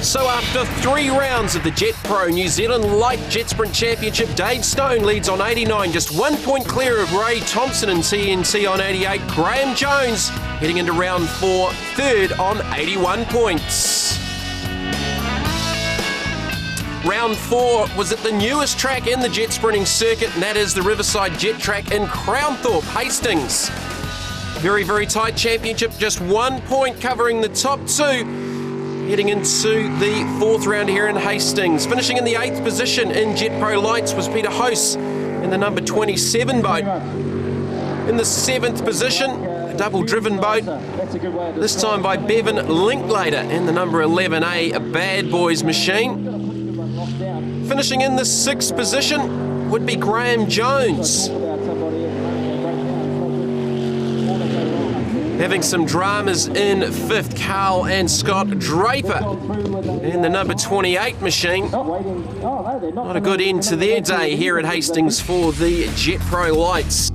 So after 3 rounds of the Jet Pro New Zealand Light Jetsprint Championship, Dave Stone leads on 89, just 1 point clear of Ray Thompson and TNT on 88. Graham Jones heading into round 4, third on 81 points. Round 4 was at the newest track in the jet sprinting circuit, and that is the Riverside Jet Track in Crownthorpe, Hastings. Very, very tight championship, just 1 point covering the top 2. Heading into the 4th round here in Hastings. Finishing in the 8th position in Jet Pro Lights was Peter House in the number 27 boat. In the 7th position, a double-driven boat, this time by Bevan Linklater in the number 11A, a Bad Boys machine. Finishing in the 6th position would be Graham Jones. Having some dramas in 5th, Carl and Scott Draper in the number 28 machine. Not a good end to their day here at Hastings for the Jet Pro Lights.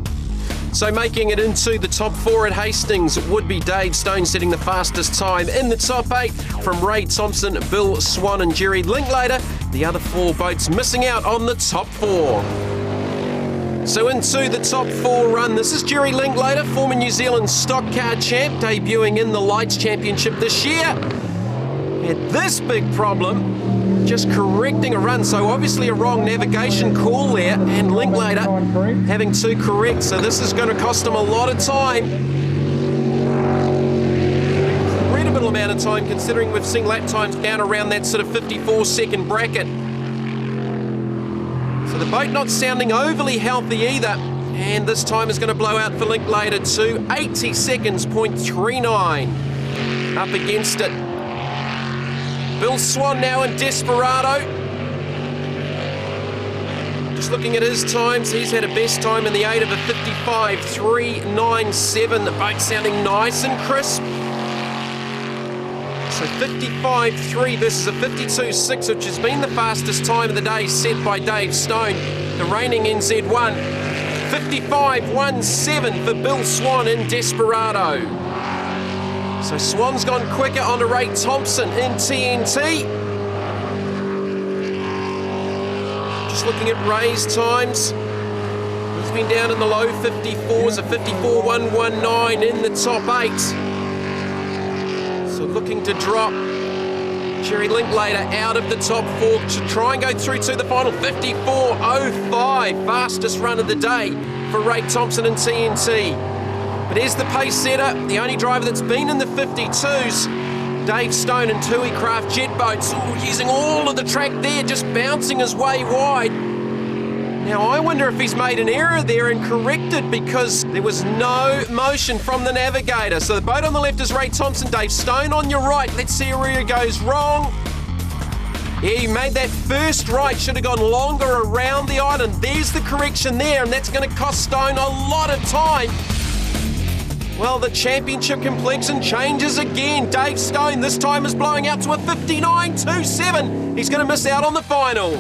So making it into the top 4 at Hastings would be Dave Stone setting the fastest time. In the top 8 from Ray Thompson, Bill Swan and Jerry Linklater. The other 4 boats missing out on the top 4. So into the top 4 run, this is Jerry Linklater, former New Zealand stock car champ, debuting in the Lights Championship this year. Had this big problem, just correcting a run, so obviously a wrong navigation call there, and Linklater having to correct, so this is going to cost him a lot of time. Incredible amount of time considering we've seen lap times down around that sort of 54-second bracket. So the boat not sounding overly healthy either, and this time is going to blow out for Linklater to 80 seconds, 0.39. Up against it. Bill Swan now in Desperado. Just looking at his times, he's had a best time in the 8 of a 55.397. The boat sounding nice and crisp. So 55.3 versus a 52.6, which has been the fastest time of the day set by Dave Stone, the reigning NZ1. 55.17 for Bill Swan in Desperado. So Swan's gone quicker onto Ray Thompson in TNT. Just looking at Ray's times. He's been down in the low 54s, a 54.119 in the top 8. So looking to drop Jerry Linklater out of the top 4 to try and go through to the final. 54.05, fastest run of the day for Ray Thompson and TNT. But here's the pace setter, the only driver that's been in the 52s, Dave Stone and Tui Craft jet boats, using all of the track there, just bouncing his way wide. Now I wonder if he's made an error there and corrected, because there was no motion from the navigator. So the boat on the left is Ray Thompson, Dave Stone on your right. Let's see where he goes wrong. Yeah, he made that first right, should have gone longer around the island. There's the correction there, and that's going to cost Stone a lot of time. Well, the championship complexion changes again. Dave Stone this time is blowing out to a 59.27. He's going to miss out on the final.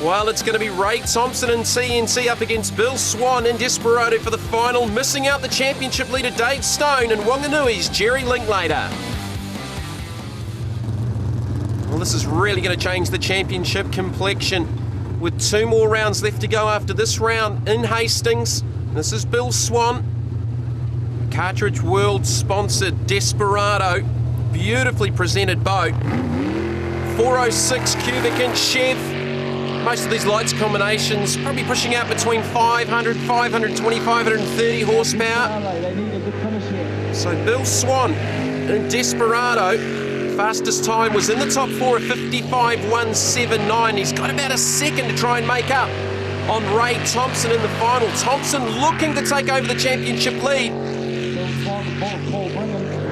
Well, it's going to be Ray Thompson and TNT up against Bill Swan in Desperado for the final, missing out the championship leader Dave Stone and Wanganui's Jerry Linklater. Well, this is really going to change the championship complexion with 2 more rounds left to go after this round in Hastings. This is Bill Swan, Cartridge World sponsored Desperado, beautifully presented boat, 406 cubic inch Chev. Most of these lights combinations probably pushing out between 500, 520, 530 horsepower. So Bill Swan in Desperado, fastest time was in the top 4 at 55.179. He's got about a second to try and make up on Ray Thompson in the final. Thompson looking to take over the championship lead.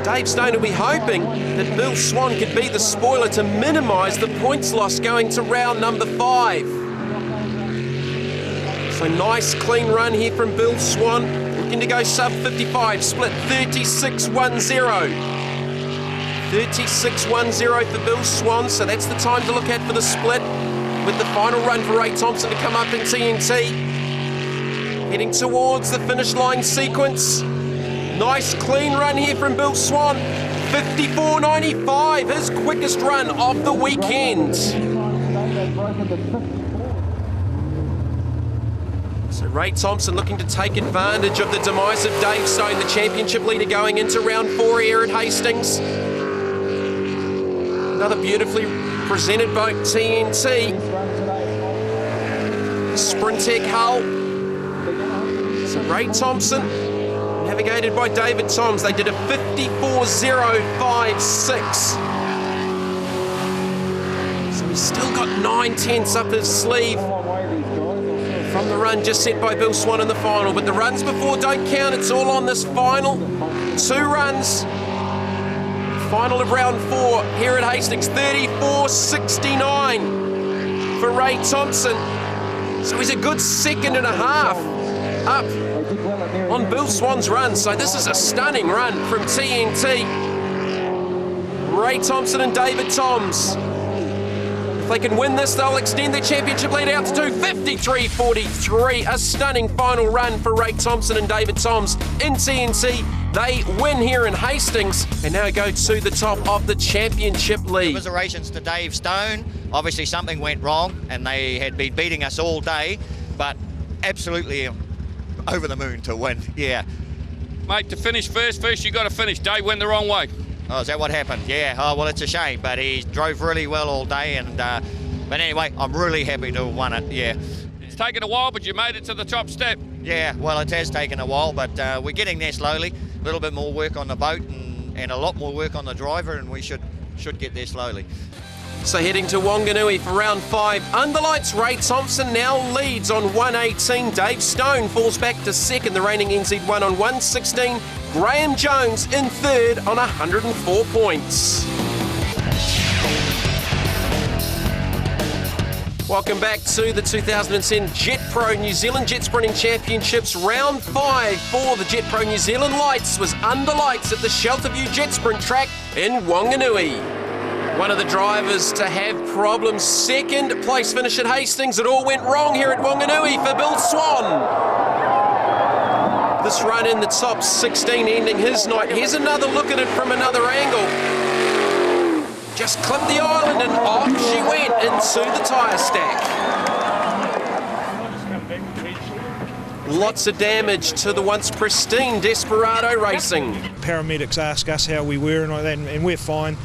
Dave Stone will be hoping that Bill Swan could be the spoiler to minimise the points loss going to round number 5. So nice clean run here from Bill Swan, looking to go sub 55, split 36.10. 36.10 for Bill Swan, so that's the time to look at for the split, with the final run for Ray Thompson to come up in TNT. Heading towards the finish line sequence. Nice clean run here from Bill Swan. 54.95, his quickest run of the weekend. So Ray Thompson looking to take advantage of the demise of Dave Stone, the championship leader, going into round 4 here at Hastings. Another beautifully presented boat, TNT. Sprintec hull. So Ray Thompson, navigated by David Toms, they did a 54.056. So he's still got 9/10 up his sleeve from the run just set by Bill Swan in the final. But the runs before don't count, it's all on this final. 2 runs. Final of round 4 here at Hastings, 34.69 for Ray Thompson. So he's a good 1.5 seconds up on Bill Swan's run. So this is a stunning run from TNT. Ray Thompson and David Toms. If they can win this, they'll extend their championship lead out to 2:53.43. A stunning final run for Ray Thompson and David Toms in TNT. They win here in Hastings and now go to the top of the championship lead. Commiserations to Dave Stone. Obviously something went wrong and they had been beating us all day, but absolutely over the moon to win, yeah. Mate, to finish first you got to finish. Dave went the wrong way. Oh, is that what happened? Yeah, oh, well, it's a shame, but he drove really well all day, and but anyway, I'm really happy to have won it, yeah. It's taken a while, but you made it to the top step. Yeah, well, it has taken a while, but we're getting there slowly. A little bit more work on the boat and a lot more work on the driver, and we should get there slowly. So heading to Wanganui for round 5. Under lights, Ray Thompson now leads on 118. Dave Stone falls back to second, the reigning NZ1 on 116. Graham Jones in third on 104 points. Welcome back to the 2010 Jet Pro New Zealand Jet Sprinting Championships. Round 5 for the Jet Pro New Zealand lights was under lights at the Shelterview Jet Sprint track in Wanganui. One of the drivers to have problems. Second place finish at Hastings. It all went wrong here at Wanganui for Bill Swan. This run in the top 16 ending his night. Here's another look at it from another angle. Just clipped the island and off she went into the tyre stack. Lots of damage to the once pristine Desperado Racing. Paramedics asked us how we were and all that, and we're fine.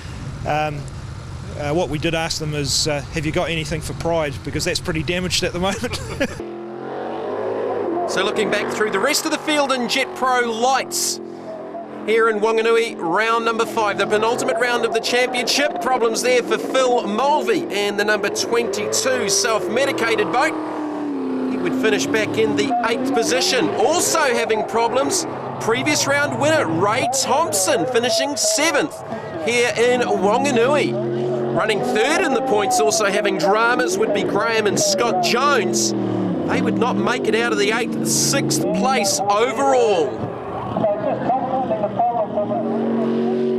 What we did ask them is, have you got anything for Pride? Because that's pretty damaged at the moment. So looking back through the rest of the field in Jet Pro lights here in Wanganui, round number 5, the penultimate round of the championship. Problems there for Phil Mulvey and the number 22 self-medicated boat. He would finish back in the 8th position. Also having problems, previous round winner Ray Thompson finishing 7th here in Wanganui. Running 3rd in the points, also having dramas, would be Graham and Scott Jones. They would not make it out of the 8th, 6th place overall.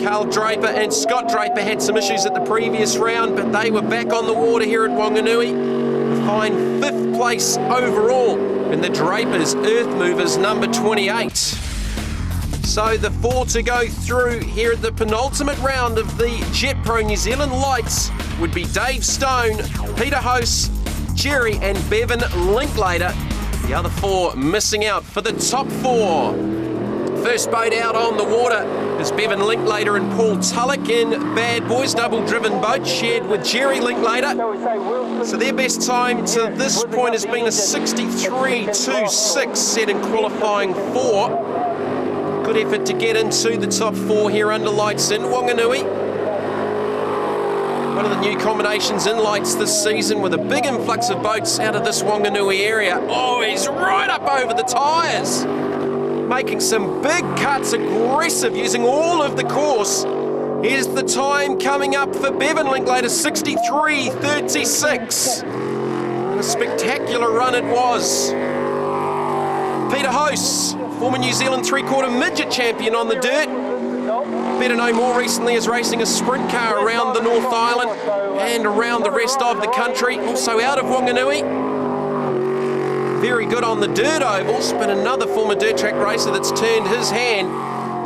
Carl Draper and Scott Draper had some issues at the previous round, but they were back on the water here at Wanganui. A fine 5th place overall in the Drapers Earth Movers number 28. So the 4 to go through here at the penultimate round of the Jet Pro New Zealand lights would be Dave Stone, Peter House, Jerry and Bevan Linklater. The other 4 missing out for the top 4. First boat out on the water is Bevan Linklater and Paul Tulloch in Bad Boys, double-driven boat shared with Jerry Linklater. So their best time to this point has been a 63.26 set in qualifying 4. Good effort to get into the top 4 here under lights in Wanganui. One of the new combinations in lights this season with a big influx of boats out of this Wanganui area. Oh, he's right up over the tyres. Making some big cuts, aggressive, using all of the course. Here's the time coming up for Bevan Linklater, 63.36. And a spectacular run it was. Peter House, former New Zealand 3/4 midget champion on the dirt. Better known more recently as racing a sprint car around the North Island and around the rest of the country, also out of Wanganui. Very good on the dirt ovals, but another former dirt track racer that's turned his hand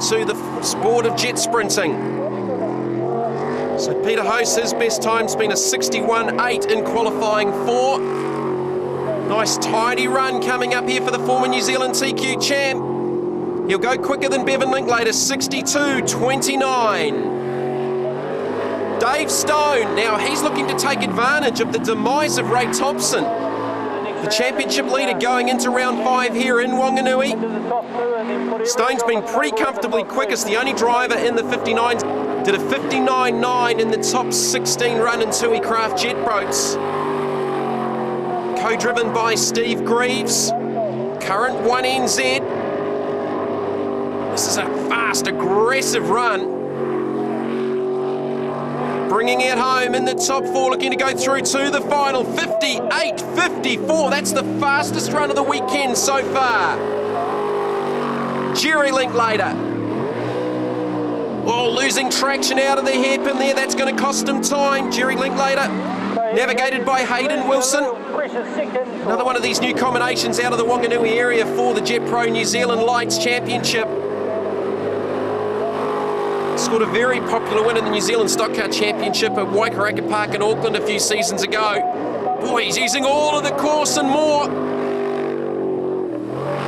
to the sport of jet sprinting. So Peter House, his best time's been a 61.8 in qualifying 4. Nice tidy run coming up here for the former New Zealand TQ champ. He'll go quicker than Bevan Linklater, 62.29. Dave Stone, now he's looking to take advantage of the demise of Ray Thompson. The championship leader going into round 5 here in Wanganui. Stone's been pretty comfortably quickest, the only driver in the 59s. Did a 59.9 in the top 16 run in TUI Craft jet boats. Co-driven by Steve Greaves. Current 1NZ. This is a fast, aggressive run. Bringing it home in the top 4, looking to go through to the final. 58.54, that's the fastest run of the weekend so far. Jerry Linklater. Oh, losing traction out of the hairpin there. That's going to cost him time. Jerry Linklater, navigated by Hayden Wilson. Another one of these new combinations out of the Wanganui area for the Jet Pro New Zealand Lights Championship. Scored a very popular win in the New Zealand Stock Car Championship at Waikaraka Park in Auckland a few seasons ago. Boy, he's using all of the course and more.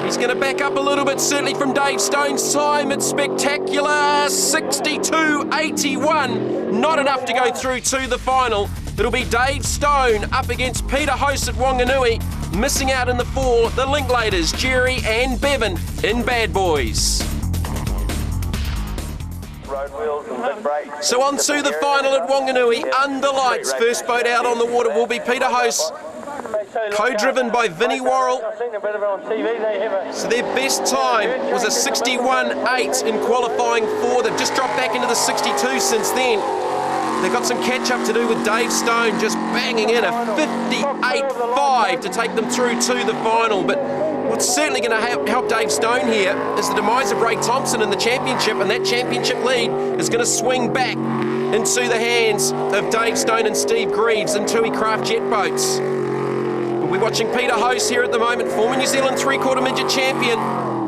He's going to back up a little bit, certainly from Dave Stone's time. It's spectacular, 62.81. Not enough to go through to the final. It'll be Dave Stone up against Peter House at Wanganui. Missing out in the 4, the Linklaters, Jerry and Bevan in Bad Boys. So on to the final at Wanganui, under lights. First boat out on the water will be Peter House, co-driven by Vinnie Worrell. So their best time was a 61.8 in qualifying 4. They've just dropped back into the 62 since then. They've got some catch-up to do with Dave Stone just banging in a 58.5 to take them through to the final. But what's certainly going to help Dave Stone here is the demise of Ray Thompson in the championship, and that championship lead is going to swing back into the hands of Dave Stone and Steve Greaves in TUI Craft jet boats. We're watching Peter House here at the moment, former New Zealand 3/4 midget champion,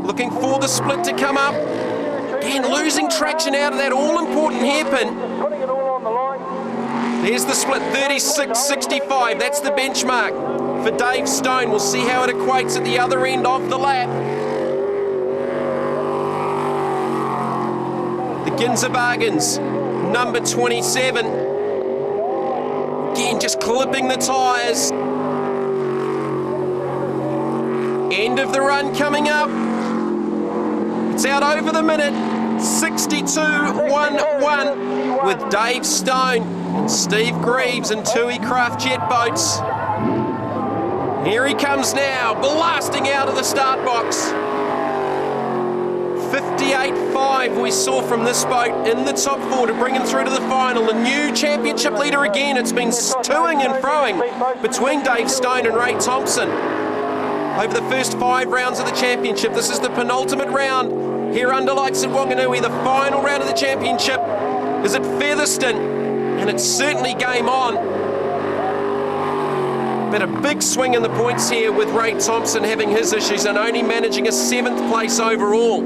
looking for the split to come up. Again, losing traction out of that all-important hairpin. There's the split, 36.65. That's the benchmark for Dave Stone. We'll see how it equates at the other end of the lap. The Ginza Bargains, number 27. Again, just clipping the tyres. End of the run coming up. It's out over the minute. 62.11 with Dave Stone and Steve Greaves and TUI Craft jet boats. Here he comes now, blasting out of the start box. 58.5 we saw from this boat in the top 4 to bring him through to the final. The new championship leader again. It's been toing and froing between Dave Stone and Ray Thompson over the first 5 rounds of the championship. This is the penultimate round here under lights at Wanganui. The final round of the championship is at Featherston, and it's certainly game on. But a big swing in the points here with Ray Thompson having his issues and only managing a 7th place overall.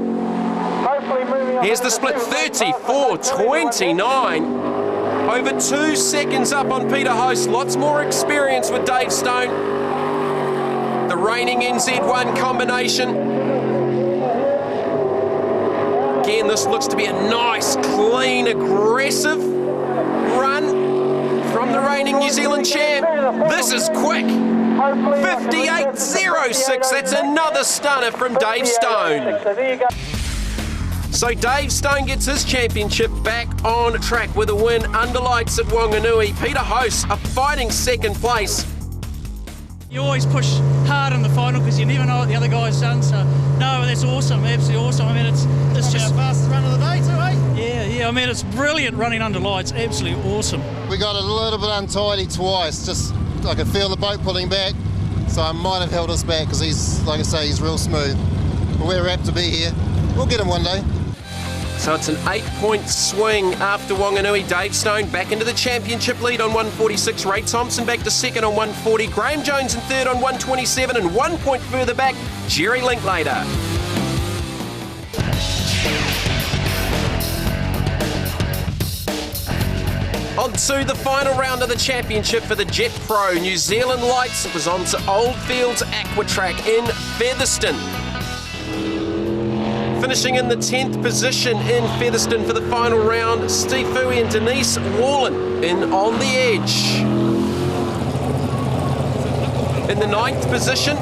Here's the split, 34.29. Over 2 seconds up on Peter House. Lots more experience with Dave Stone. The reigning NZ1 combination. Again, this looks to be a nice, clean, aggressive run from the reigning New Zealand champ. This is quick. 58.06. That's another stunner from Dave Stone. So Dave Stone gets his championship back on track with a win under lights at Wanganui. Peter House, a fighting 2nd place. You always push hard in the final because you never know what the other guy's done. So, no, that's awesome, absolutely awesome. I mean, it's just our fastest run of the day too, eh? Yeah. I mean, it's brilliant running under lights. Absolutely awesome. We got a little bit untidy twice. Just I could feel the boat pulling back, so I might have held us back because he's, like I say, he's real smooth. But we're apt to be here. We'll get him one day. So it's an 8-point swing after Wanganui. Dave Stone back into the championship lead on 146. Ray Thompson back to 2nd on 140. Graham Jones in 3rd on 127. And 1 point further back, Jerry Linklater. On to the final round of the championship for the Jet Pro New Zealand Lights. It was on to Oldfields Aquatrack in Featherston. Finishing in the 10th position in Featherston for the final round, Steve Fooey and Denise Wallen in On the Edge. In the 9th position,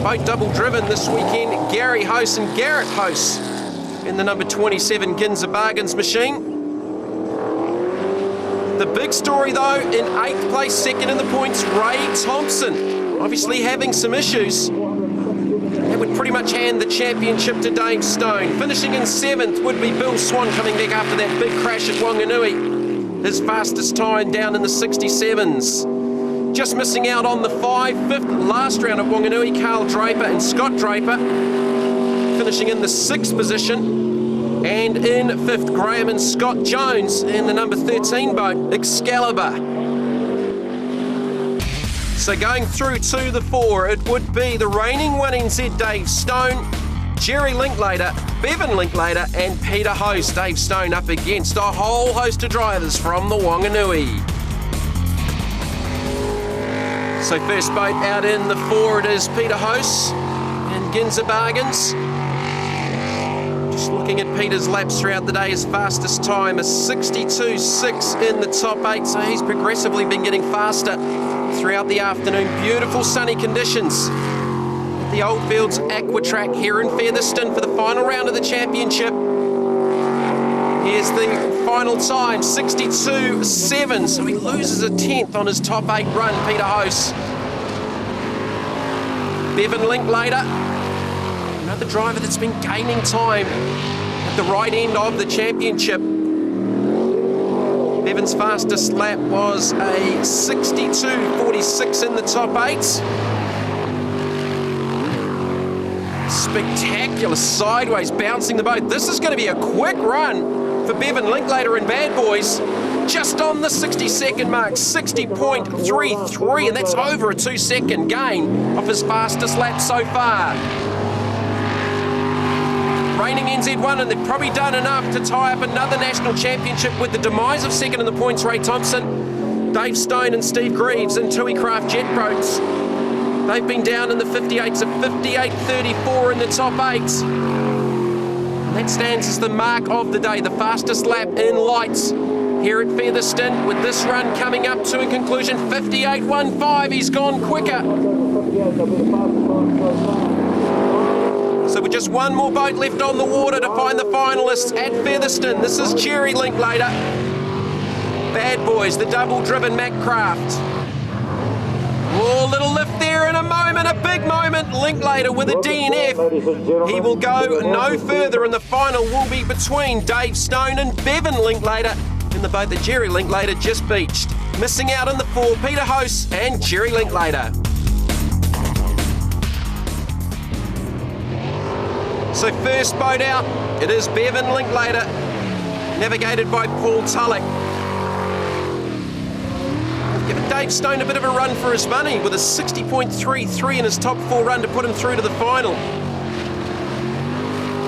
boat double driven this weekend, Gary Hose and Garrett Hose in the number 27 Ginza Bargains machine. The big story though, in 8th place, second in the points, Ray Thompson. Obviously having some issues. That would pretty much hand the championship to Dave Stone. Finishing in 7th would be Bill Swan, coming back after that big crash at Wanganui. His fastest time down in the 67s. Just missing out on the 5th last round at Wanganui, Carl Draper and Scott Draper. Finishing in the 6th position. And in 5th, Graham and Scott Jones in the number 13 boat, Excalibur. So going through to the 4, it would be the reigning 1NZ Dave Stone, Jerry Linklater, Bevan Linklater and Peter Hose. Dave Stone up against a whole host of drivers from the Wanganui. So first boat out in the 4, it is Peter Hose and Ginza Bargains. Just looking at Peter's laps throughout the day, his fastest time is 62.6 in the top 8, so he's progressively been getting faster throughout the afternoon. Beautiful sunny conditions at the Oldfields Aquatrack here in Featherston for the final round of the championship. Here's the final time, 62.7, so he loses a 10th on his top 8 run, Peter Hose. Bevan Linklater, another driver that's been gaining time at the right end of the championship. Bevan's fastest lap was a 62.46 in the top 8. Spectacular sideways bouncing the boat. This is going to be a quick run for Bevan Linklater and Bad Boys. Just on the 60-second mark, 60.33, and that's over a 2-second gain off his fastest lap so far. Reigning NZ1, and they've probably done enough to tie up another national championship with the demise of second in the points, Ray Thompson, Dave Stone and Steve Greaves in Tui Craft jet boats. They've been down in the 58s of 58.34 in the top 8. And that stands as the mark of the day, the fastest lap in lights here at Featherston, with this run coming up to a conclusion, 58.15. He's gone quicker. So with just one more boat left on the water to find the finalists at Featherston. This is Jerry Linklater. Bad Boys, the double-driven Mack Craft. Oh, little lift there in a moment, a big moment. Linklater with a DNF. He will go no further, and the final will be between Dave Stone and Bevan Linklater in the boat that Jerry Linklater just beached. Missing out on the 4, Peter Hose and Jerry Linklater. So first boat out, it is Bevan Linklater, navigated by Paul Tulloch. Given Dave Stone a bit of a run for his money with a 60.33 in his top 4 run to put him through to the final.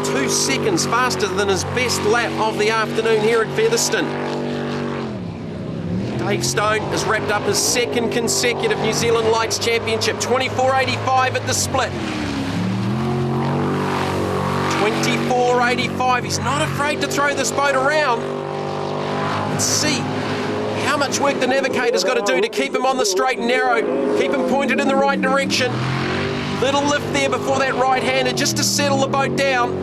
2 seconds faster than his best lap of the afternoon here at Featherston. Dave Stone has wrapped up his second consecutive New Zealand Lights Championship, 24.85 at the split. 24.85. He's not afraid to throw this boat around and see how much work the navigator's got to do to keep him on the straight and narrow, keep him pointed in the right direction. Little lift there before that right-hander just to settle the boat down.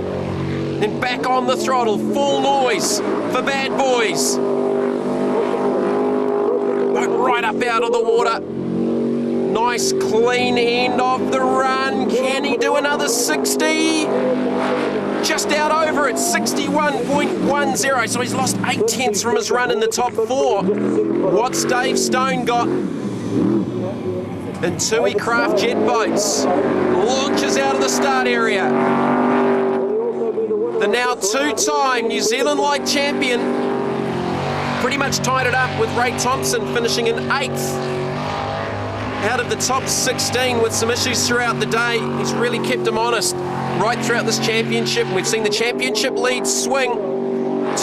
Then back on the throttle, full noise for Bad Boys. Boat right up out of the water. Nice clean end of the run. Can he do another 60? Just out over it, 61.10. So he's lost 8 tenths from his run in the top 4. What's Dave Stone got? And Tui Craft jet boats. Launches out of the start area. The now 2-time New Zealand Light champion pretty much tied it up with Ray Thompson finishing in 8th. Out of the top 16 with some issues throughout the day. He's really kept him honest right throughout this championship. We've seen the championship lead swing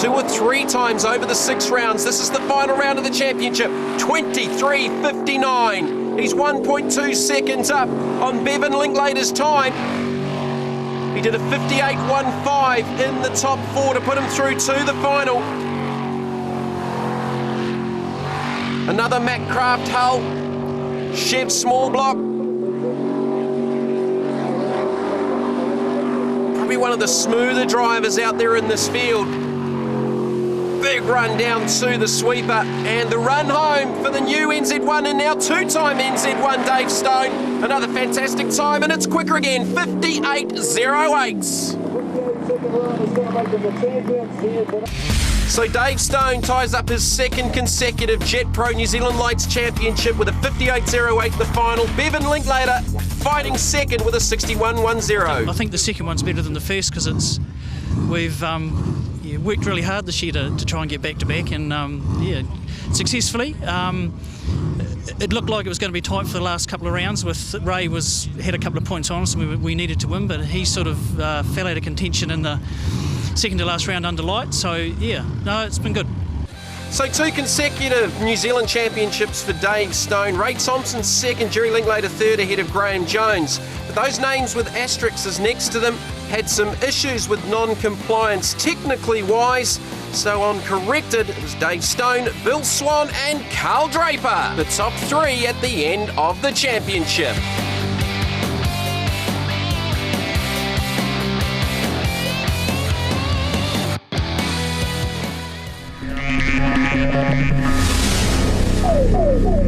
2 or 3 times over the 6 rounds. This is the final round of the championship. 23.59. He's 1.2 seconds up on Bevan Linklater's time. He did a 58.15 in the top 4 to put him through to the final. Another Mack Craft hull. Chev small block. Probably one of the smoother drivers out there in this field. Big run down to the sweeper, and the run home for the new NZ1 and now 2-time NZ1 Dave Stone. Another fantastic time, and it's quicker again, 58.08. So Dave Stone ties up his second consecutive Jet Pro New Zealand Lights Championship with a 58.08 the final. Bevan Linklater fighting second with a 61.10. I think the second one's better than the first because we've worked really hard this year to try and get back to back, and successfully. It looked like it was going to be tight for the last couple of rounds. With Ray had a couple of points on us, and we needed to win, but he sort of fell out of contention in the second to last round under light. So it's been good. So 2 consecutive New Zealand championships for Dave Stone. Ray Thompson second, Jerry Linklater third ahead of Graham Jones. But those names with asterisks next to them had some issues with non-compliance technically wise. So on corrected, it was Dave Stone, Bill Swan and Carl Draper, the top 3 at the end of the championship.